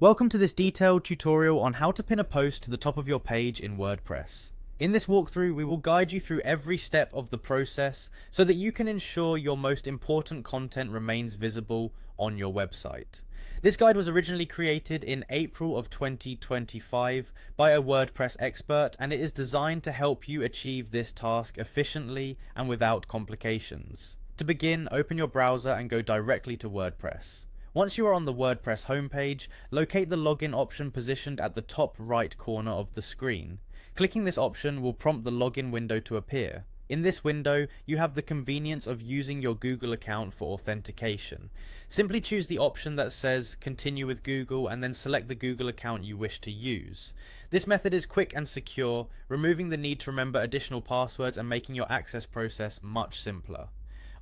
Welcome to this detailed tutorial on how to pin a post to the top of your page in WordPress. In this walkthrough, we will guide you through every step of the process so that you can ensure your most important content remains visible on your website. This guide was originally created in April of 2025 by a WordPress expert, and it is designed to help you achieve this task efficiently and without complications. To begin, open your browser and go directly to WordPress. Once you are on the WordPress homepage, locate the login option positioned at the top right corner of the screen. Clicking this option will prompt the login window to appear. In this window, you have the convenience of using your Google account for authentication. Simply choose the option that says Continue with Google and then select the Google account you wish to use. This method is quick and secure, removing the need to remember additional passwords and making your access process much simpler.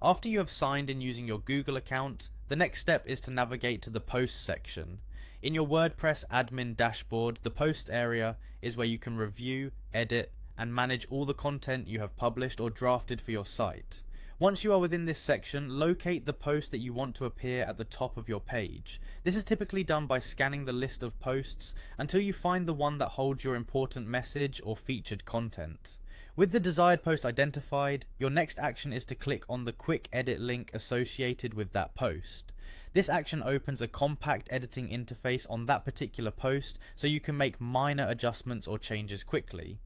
After you have signed in using your Google account, the next step is to navigate to the Posts section. In your WordPress admin dashboard, the Posts area is where you can review, edit, and manage all the content you have published or drafted for your site. Once you are within this section, locate the post that you want to appear at the top of your page. This is typically done by scanning the list of posts until you find the one that holds your important message or featured content. With the desired post identified, your next action is to click on the quick edit link associated with that post. This action opens a compact editing interface on that particular post so you can make minor adjustments or changes quickly.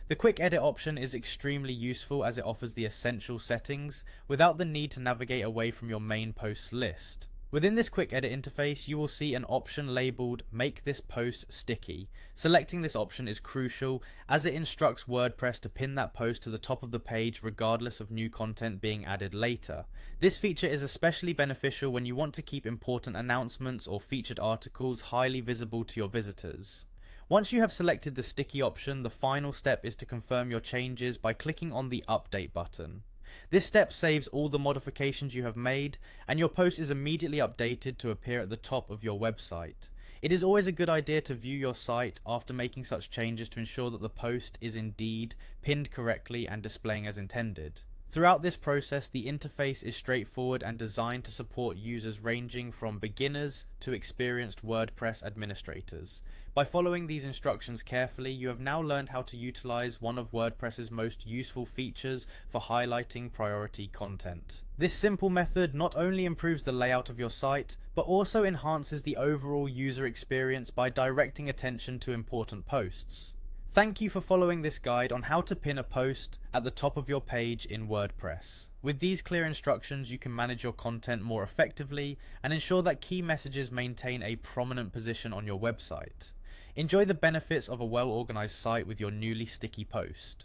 The quick edit option is extremely useful as it offers the essential settings without the need to navigate away from your main posts list. Within this quick edit interface, you will see an option labeled Make this post sticky. Selecting this option is crucial as it instructs WordPress to pin that post to the top of the page regardless of new content being added later. This feature is especially beneficial when you want to keep important announcements or featured articles highly visible to your visitors. Once you have selected the sticky option, the final step is to confirm your changes by clicking on the Update button. This step saves all the modifications you have made, and your post is immediately updated to appear at the top of your website. It is always a good idea to view your site after making such changes to ensure that the post is indeed pinned correctly and displaying as intended. Throughout this process, the interface is straightforward and designed to support users ranging from beginners to experienced WordPress administrators. By following these instructions carefully, you have now learned how to utilize one of WordPress's most useful features for highlighting priority content. This simple method not only improves the layout of your site, but also enhances the overall user experience by directing attention to important posts. Thank you for following this guide on how to pin a post at the top of your page in WordPress. With these clear instructions, you can manage your content more effectively and ensure that key messages maintain a prominent position on your website. Enjoy the benefits of a well-organized site with your newly sticky post.